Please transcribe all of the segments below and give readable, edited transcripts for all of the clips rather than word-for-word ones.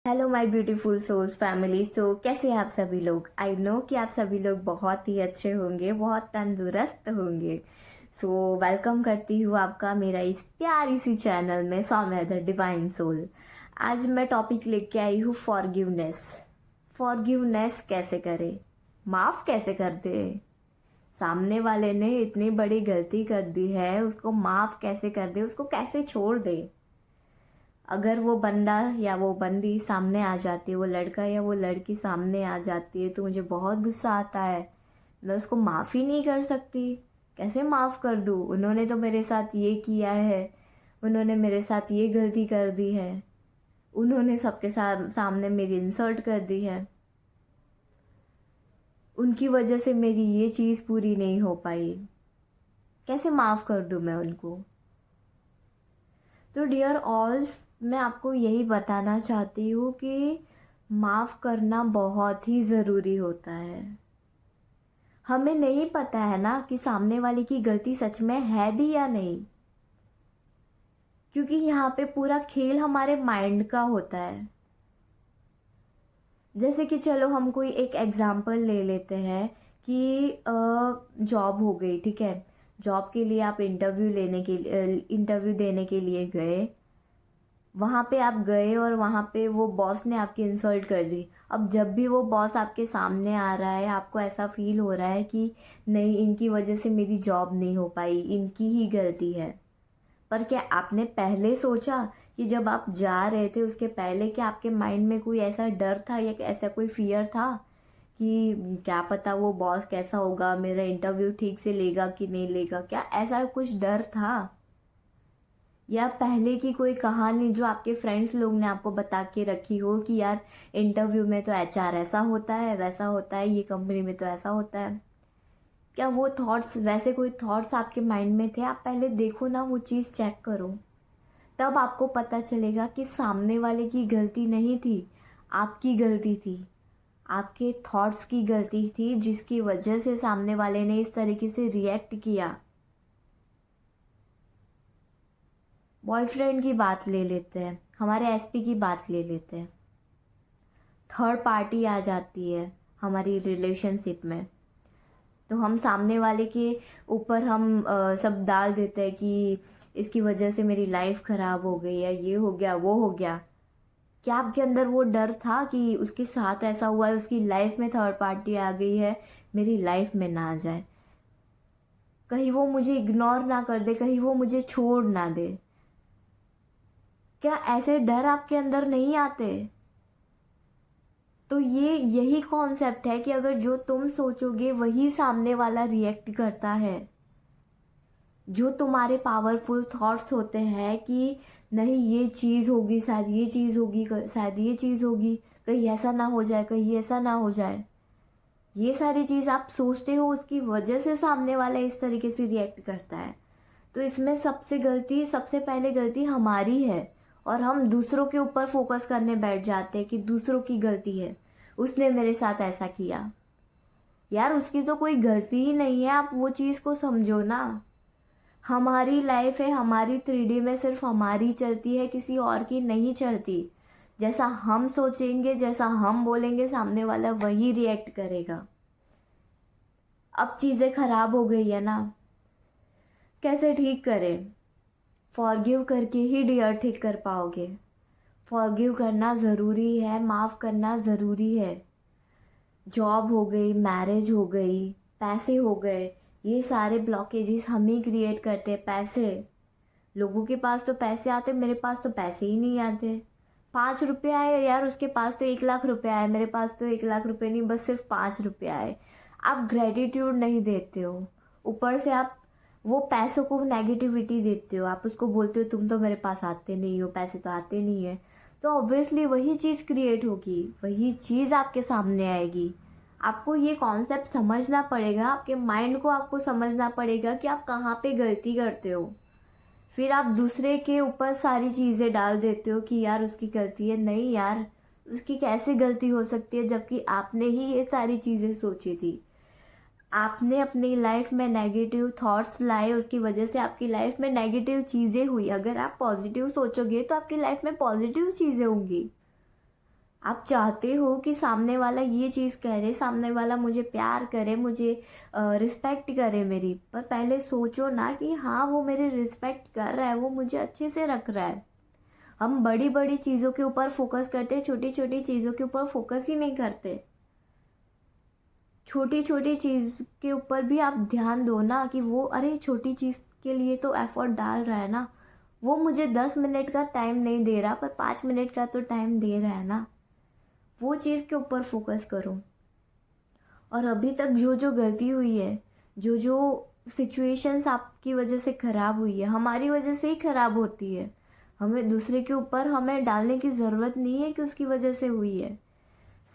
Hello my beautiful souls family. कैसे हैं आप सभी लोग। आई नो कि आप सभी लोग बहुत ही अच्छे होंगे, बहुत तंदुरुस्त होंगे। वेलकम करती हूँ आपका मेरा इस प्यारी सी चैनल में सौम्या द डिवाइन सोल। आज मैं टॉपिक लेके आई हूँ फॉरगिवनेस। फॉरगिवनेस कैसे करें, माफ़ कैसे कर दे। सामने वाले ने इतनी बड़ी गलती कर दी है, उसको माफ़ कैसे कर दे, उसको कैसे छोड़ दे। अगर वो बंदा या वो बंदी सामने आ जाती है, वो लड़का या वो लड़की सामने आ जाती है, तो मुझे बहुत गुस्सा आता है। मैं उसको माफ़ ही नहीं कर सकती। कैसे माफ़ कर दूँ, उन्होंने तो मेरे साथ ये किया है, उन्होंने मेरे साथ ये गलती कर दी है, उन्होंने सबके साथ सामने मेरी इंसल्ट कर दी है, उनकी वजह से मेरी ये चीज़ पूरी नहीं हो पाई। कैसे माफ़ कर दूँ मैं उनको। तो डियर ऑल्स, मैं आपको यही बताना चाहती हूँ कि माफ़ करना बहुत ही ज़रूरी होता है। हमें नहीं पता है ना कि सामने वाले की गलती सच में है भी या नहीं, क्योंकि यहाँ पे पूरा खेल हमारे माइंड का होता है। जैसे कि चलो हम कोई एक एग्जाम्पल ले लेते हैं कि जॉब हो गई, ठीक है। जॉब के लिए आप इंटरव्यू देने के लिए गए। वहाँ पे आप गए और वहाँ पे वो बॉस ने आपकी इंसल्ट कर दी। अब जब भी वो बॉस आपके सामने आ रहा है, आपको ऐसा फील हो रहा है कि नहीं, इनकी वजह से मेरी जॉब नहीं हो पाई, इनकी ही गलती है। पर क्या आपने पहले सोचा कि जब आप जा रहे थे उसके पहले, क्या आपके माइंड में कोई ऐसा डर था या ऐसा कोई फियर था कि क्या पता वो बॉस कैसा होगा, मेरा इंटरव्यू ठीक से लेगा कि नहीं लेगा, क्या ऐसा कुछ डर था? या पहले की कोई कहानी जो आपके फ्रेंड्स लोग ने आपको बता के रखी हो कि यार इंटरव्यू में तो एचआर ऐसा होता है, वैसा होता है, ये कंपनी में तो ऐसा होता है। क्या वो थॉट्स, वैसे कोई थॉट्स आपके माइंड में थे? आप पहले देखो ना, वो चीज़ चेक करो, तब आपको पता चलेगा कि सामने वाले की गलती नहीं थी, आपकी गलती थी। आपके थॉट्स की गलती थी, जिसकी वजह से सामने वाले ने इस तरीके से रिएक्ट किया। बॉयफ्रेंड की बात ले लेते हैं, हमारे एसपी की बात ले लेते हैं। थर्ड पार्टी आ जाती है हमारी रिलेशनशिप में, तो हम सामने वाले के ऊपर हम सब डाल देते हैं कि इसकी वजह से मेरी लाइफ ख़राब हो गई है, ये हो गया, वो हो गया। क्या आपके अंदर वो डर था कि उसके साथ ऐसा हुआ है, उसकी लाइफ में थर्ड पार्टी आ गई है, मेरी लाइफ में ना आ जाए, कहीं वो मुझे इग्नोर ना कर दे, कहीं वो मुझे छोड़ ना दे? क्या ऐसे डर आपके अंदर नहीं आते? तो यही कॉन्सेप्ट है कि अगर जो तुम सोचोगे वही सामने वाला रिएक्ट करता है। जो तुम्हारे पावरफुल थॉट्स होते हैं कि नहीं, ये चीज़ होगी, शायद ये चीज़ होगी, शायद ये चीज़ होगी, कहीं ऐसा ना हो जाए, कहीं ऐसा ना हो जाए, ये सारी चीज़ आप सोचते हो, उसकी वजह से सामने वाला इस तरीके से रिएक्ट करता है। तो इसमें सबसे पहले गलती हमारी है, और हम दूसरों के ऊपर फोकस करने बैठ जाते हैं कि दूसरों की गलती है, उसने मेरे साथ ऐसा किया। यार उसकी तो कोई गलती ही नहीं है, आप वो चीज़ को समझो ना। हमारी लाइफ है, हमारी 3D में सिर्फ हमारी चलती है, किसी और की नहीं चलती। जैसा हम सोचेंगे, जैसा हम बोलेंगे, सामने वाला वही रिएक्ट करेगा। अब चीज़ें खराब हो गई है ना, कैसे ठीक करें? फॉरगिव करके ही डियर ठीक कर पाओगे। फॉरगिव करना ज़रूरी है, माफ़ करना ज़रूरी है। जॉब हो गई, मैरिज हो गई, पैसे हो गए, ये सारे ब्लॉकेजेस हम ही क्रिएट करते हैं। पैसे, लोगों के पास तो पैसे आते, मेरे पास तो पैसे ही नहीं आते। 5 रुपये आए यार, उसके पास तो 1 लाख रुपये आए, मेरे पास तो 1 लाख रुपये नहीं, बस सिर्फ 5 रुपये आए। आप ग्रेटिट्यूड नहीं देते हो, ऊपर से आप वो पैसों को नेगेटिविटी देते हो। आप उसको बोलते हो तुम तो मेरे पास आते नहीं हो, पैसे तो आते नहीं है। तो ऑब्वियसली वही चीज़ क्रिएट होगी, वही चीज़ आपके सामने आएगी। आपको ये कॉन्सेप्ट समझना पड़ेगा, आपके माइंड को आपको समझना पड़ेगा कि आप कहाँ पे गलती करते हो। फिर आप दूसरे के ऊपर सारी चीज़ें डाल देते हो कि यार उसकी गलती है। नहीं यार, उसकी कैसे गलती हो सकती है, जबकि आपने ही ये सारी चीज़ें सोची थी। आपने अपनी लाइफ में नेगेटिव थॉट्स लाए, उसकी वजह से आपकी लाइफ में नेगेटिव चीज़ें हुई। अगर आप पॉजिटिव सोचोगे तो आपकी लाइफ में पॉजिटिव चीज़ें होंगी। आप चाहते हो कि सामने वाला ये चीज़ करे, सामने वाला मुझे प्यार करे, मुझे रिस्पेक्ट करे मेरी, पर पहले सोचो ना कि हाँ वो मेरी रिस्पेक्ट कर रहा है, वो मुझे अच्छे से रख रहा है। हम बड़ी बड़ी चीज़ों के ऊपर फोकस करते हैं, छोटी छोटी चीज़ों के ऊपर फोकस ही नहीं करते। छोटी छोटी चीज़ के ऊपर भी आप ध्यान दो ना कि वो, अरे छोटी चीज़ के लिए तो एफर्ट डाल रहा है ना, वो मुझे 10 मिनट का टाइम नहीं दे रहा पर 5 मिनट का तो टाइम दे रहा है ना, वो चीज़ के ऊपर फोकस करो। और अभी तक जो जो गलती हुई है, जो जो सिचुएशंस आपकी वजह से ख़राब हुई है, हमारी वजह से ही ख़राब होती है। हमें दूसरे के ऊपर हमें डालने की ज़रूरत नहीं है कि उसकी वजह से हुई है।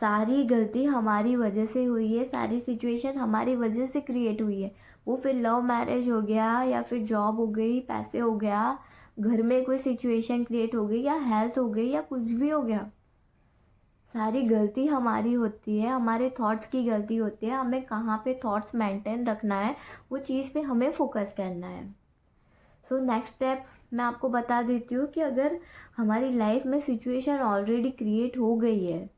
सारी गलती हमारी वजह से हुई है, सारी सिचुएशन हमारी वजह से क्रिएट हुई है। वो फिर लव मैरिज हो गया या फिर जॉब हो गई, पैसे हो गया, घर में कोई सिचुएशन क्रिएट हो गई या हेल्थ हो गई या कुछ भी हो गया, सारी गलती हमारी होती है, हमारे थॉट्स की गलती होती है। हमें कहाँ पे थॉट्स मेंटेन रखना है, वो चीज़ पे हमें फोकस करना है। सो नेक्स्ट स्टेप मैं आपको बता देती हूँ कि अगर हमारी लाइफ में सिचुएशन ऑलरेडी क्रिएट हो गई है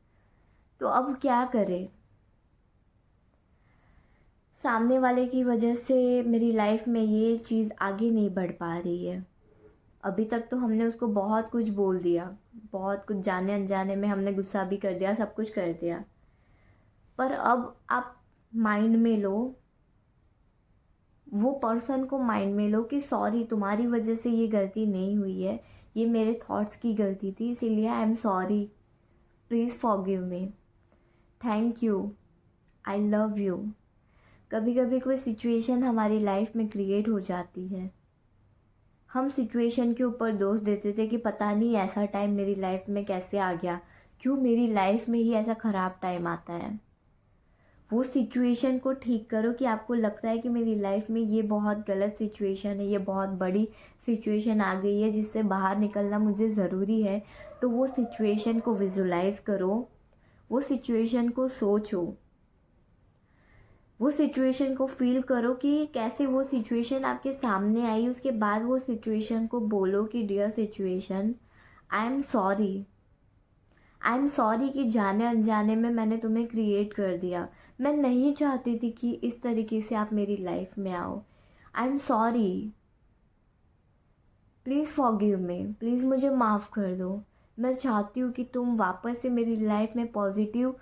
तो अब क्या करें। सामने वाले की वजह से मेरी लाइफ में ये चीज़ आगे नहीं बढ़ पा रही है। अभी तक तो हमने उसको बहुत कुछ बोल दिया, बहुत कुछ जाने अनजाने में हमने गुस्सा भी कर दिया, सब कुछ कर दिया, पर अब आप माइंड में लो, वो पर्सन को माइंड में लो कि सॉरी, तुम्हारी वजह से ये गलती नहीं हुई है, ये मेरे थॉट्स की गलती थी, इसीलिए आई am sorry, please forgive me, thank you, I love you. कभी कभी कोई सिचुएशन हमारी लाइफ में क्रिएट हो जाती है, हम सिचुएशन के ऊपर दोष देते थे कि पता नहीं ऐसा टाइम मेरी लाइफ में कैसे आ गया, क्यों मेरी लाइफ में ही ऐसा ख़राब टाइम आता है। वो सिचुएशन को ठीक करो कि आपको लगता है कि मेरी लाइफ में ये बहुत गलत सिचुएशन है, ये बहुत बड़ी सिचुएशन आ गई है जिससे बाहर निकलना मुझे ज़रूरी है, तो वो सिचुएशन को विजुलाइज करो, वो सिचुएशन को सोचो, वो सिचुएशन को फील करो कि कैसे वो सिचुएशन आपके सामने आई। उसके बाद वो सिचुएशन को बोलो कि dear situation, I am sorry, I am sorry कि जाने अनजाने में मैंने तुम्हें क्रिएट कर दिया, मैं नहीं चाहती थी कि इस तरीके से आप मेरी लाइफ में आओ, आई am sorry, please forgive me, please मुझे माफ़ कर दो। मैं चाहती हूँ कि तुम वापस से मेरी लाइफ में पॉजिटिव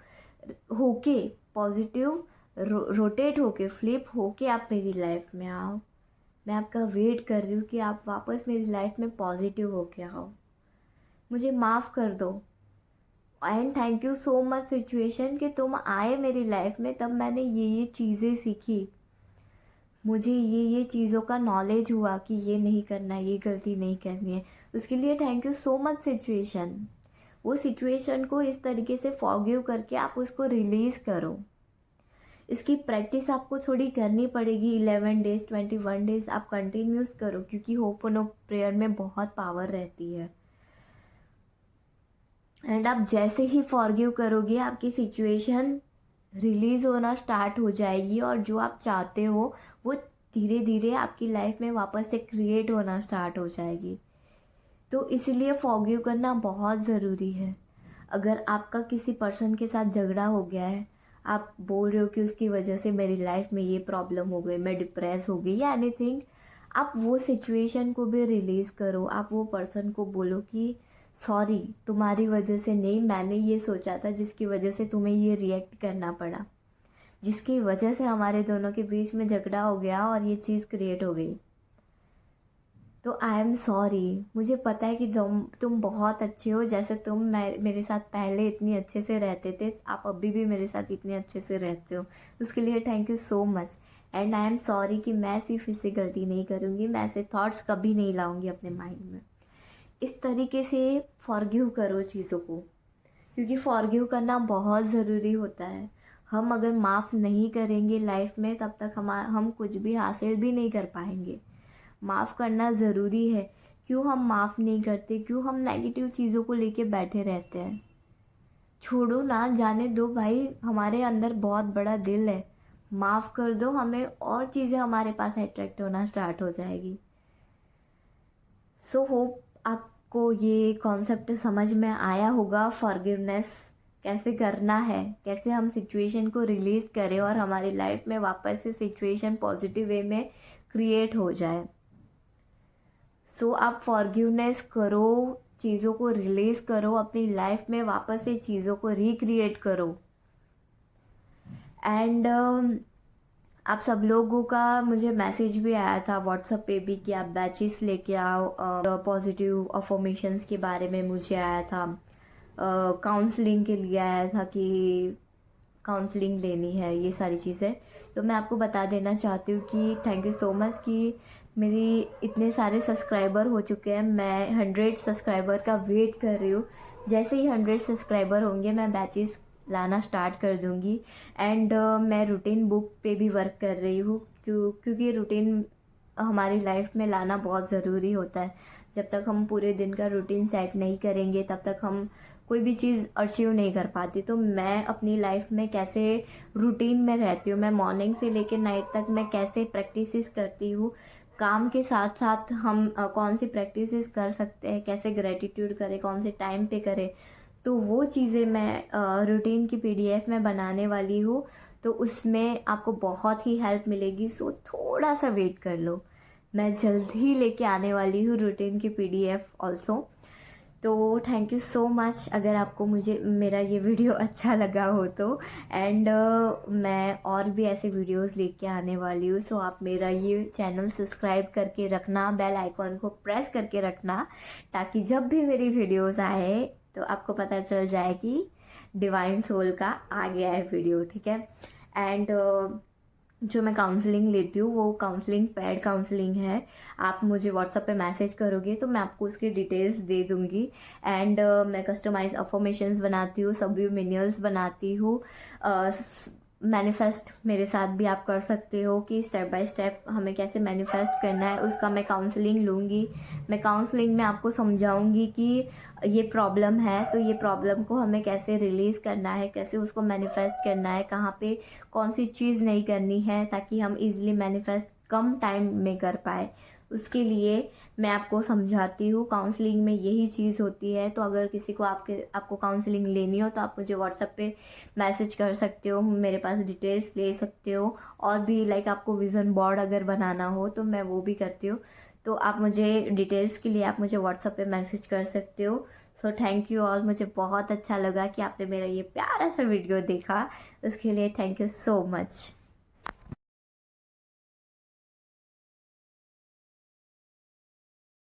होके, पॉजिटिव रोटेट होके, फ्लिप होके आप मेरी लाइफ में आओ। मैं आपका वेट कर रही हूँ कि आप वापस मेरी लाइफ में पॉजिटिव होके आओ, मुझे माफ़ कर दो। And thank you so much situation कि तुम आए मेरी लाइफ में, तब मैंने ये चीज़ें सीखी, मुझे ये चीज़ों का नॉलेज हुआ कि ये नहीं करना है, ये गलती नहीं करनी है। उसके लिए thank you so much situation. वो सिचुएशन को इस तरीके से फॉरगिव करके आप उसको रिलीज़ करो। इसकी प्रैक्टिस आपको थोड़ी करनी पड़ेगी, 11 डेज़ 21 डेज़ आप कंटिन्यूस करो, क्योंकि होप नो प्रेयर में बहुत पावर रहती है। एंड आप जैसे ही फॉरगिव करोगे आपकी सिचुएशन रिलीज़ होना स्टार्ट हो जाएगी, और जो आप चाहते हो वो धीरे धीरे आपकी लाइफ में वापस से क्रिएट होना स्टार्ट हो जाएगी। तो इसलिए फॉरगिव करना बहुत ज़रूरी है। अगर आपका किसी पर्सन के साथ झगड़ा हो गया है, आप बोल रहे हो कि उसकी वजह से मेरी लाइफ में ये प्रॉब्लम हो गई, मैं डिप्रेस हो गई या एनीथिंग, आप वो सिचुएशन को भी रिलीज़ करो। आप वो पर्सन को बोलो कि सॉरी, तुम्हारी वजह से नहीं, मैंने ये सोचा था जिसकी वजह से तुम्हें ये रिएक्ट करना पड़ा, जिसकी वजह से हमारे दोनों के बीच में झगड़ा हो गया और ये चीज़ क्रिएट हो गई। तो आई एम सॉरी, मुझे पता है कि तुम बहुत अच्छे हो, जैसे तुम मेरे साथ पहले इतनी अच्छे से रहते थे, आप अभी भी मेरे साथ इतने अच्छे से रहते हो, उसके लिए thank you so much. And I am sorry कि मैं सिर्फ इससे गलती नहीं करूँगी, मैं ऐसे थॉट्स कभी नहीं लाऊंगी अपने माइंड में। इस तरीके से फॉरगिव करो चीज़ों को, क्योंकि फॉरगिव करना बहुत ज़रूरी होता है। हम अगर माफ़ नहीं करेंगे लाइफ में, तब तक हम कुछ भी हासिल भी नहीं कर पाएंगे। माफ़ करना ज़रूरी है। क्यों हम माफ़ नहीं करते, क्यों हम नेगेटिव चीज़ों को लेके बैठे रहते हैं। छोड़ो ना, जाने दो भाई, हमारे अंदर बहुत बड़ा दिल है, माफ़ कर दो, हमें और चीज़ें हमारे पास अट्रैक्ट होना स्टार्ट हो जाएगी। सो होप आपको ये कॉन्सेप्ट समझ में आया होगा, फॉरगिवनेस कैसे करना है, कैसे हम सिचुएशन को रिलीज़ करें और हमारी लाइफ में वापस से सिचुएशन पॉजिटिव वे में क्रिएट हो जाए। सो आप फॉरगिवनेस करो, चीज़ों को रिलीज़ करो, अपनी लाइफ में वापस से चीज़ों को रिक्रिएट करो। एंड आप सब लोगों का मुझे मैसेज भी आया था व्हाट्सएप पे भी कि आप बैचेस लेके आओ, पॉजिटिव अफर्मेशंस के बारे में मुझे आया था, काउंसलिंग के लिए आया था कि काउंसलिंग लेनी है, ये सारी चीज़ें। तो मैं आपको बता देना चाहती हूँ कि थैंक यू सो मच कि मेरी इतने सारे सब्सक्राइबर हो चुके हैं। मैं 100 सब्सक्राइबर का वेट कर रही हूँ। जैसे ही 100 सब्सक्राइबर होंगे मैं बैचेस लाना स्टार्ट कर दूँगी। एंड मैं रूटीन बुक पे भी वर्क कर रही हूँ, क्योंकि रूटीन हमारी लाइफ में लाना बहुत ज़रूरी होता है। जब तक हम पूरे दिन का रूटीन सेट नहीं करेंगे तब तक हम कोई भी चीज़ अचीव नहीं कर पाती। तो मैं अपनी लाइफ में कैसे रूटीन में रहती हूँ, मैं मॉर्निंग से लेकर नाइट तक मैं कैसे प्रैक्टिसेस करती हूँ, काम के साथ साथ हम कौन सी प्रैक्टिसेस कर सकते हैं, कैसे ग्रेटिट्यूड करें, कौन से टाइम पे करें, तो वो चीज़ें मैं रूटीन की पीडीएफ में बनाने वाली हूँ। तो उसमें आपको बहुत ही हेल्प मिलेगी। सो थोड़ा सा वेट कर लो, मैं जल्द ही लेके आने वाली हूँ रूटीन की पीडीएफ ऑल्सो। तो थैंक यू सो मच अगर आपको मुझे मेरा ये वीडियो अच्छा लगा हो तो। एंड मैं और भी ऐसे वीडियोस लेके आने वाली हूँ। सो आप मेरा ये चैनल सब्सक्राइब करके रखना, बेल आइकॉन को प्रेस करके रखना, ताकि जब भी मेरी वीडियोस आए तो आपको पता चल जाए कि डिवाइन सोल का आ गया है वीडियो, ठीक है। एंड जो मैं काउंसलिंग लेती हूँ वो काउंसलिंग पेड काउंसलिंग है। आप मुझे व्हाट्सएप पे मैसेज करोगे तो मैं आपको उसकी डिटेल्स दे दूँगी। एंड मैं कस्टमाइज अफर्मेशंस बनाती हूँ, सबल्यूमिनियल्स बनाती हूँ। मैनिफेस्ट मेरे साथ भी आप कर सकते हो कि स्टेप बाय स्टेप हमें कैसे मैनिफेस्ट करना है, उसका मैं काउंसलिंग लूँगी। मैं काउंसलिंग में आपको समझाऊंगी कि ये प्रॉब्लम है तो ये प्रॉब्लम को हमें कैसे रिलीज़ करना है, कैसे उसको मैनिफेस्ट करना है, कहाँ पे कौन सी चीज़ नहीं करनी है, ताकि हम इजीली मैनिफेस्ट कम टाइम में कर पाए। उसके लिए मैं आपको समझाती हूँ। काउंसलिंग में यही चीज़ होती है। तो अगर किसी को आपको काउंसलिंग लेनी हो तो आप मुझे व्हाट्सएप पे मैसेज कर सकते हो, मेरे पास डिटेल्स ले सकते हो। और भी लाइक आपको विज़न बोर्ड अगर बनाना हो तो मैं वो भी करती हूँ। तो आप मुझे डिटेल्स के लिए आप मुझे व्हाट्सएप पे मैसेज कर सकते हो। So thank you all. मुझे बहुत अच्छा लगा कि आपने मेरा ये प्यारा सा वीडियो देखा, उसके लिए थैंक यू सो मच।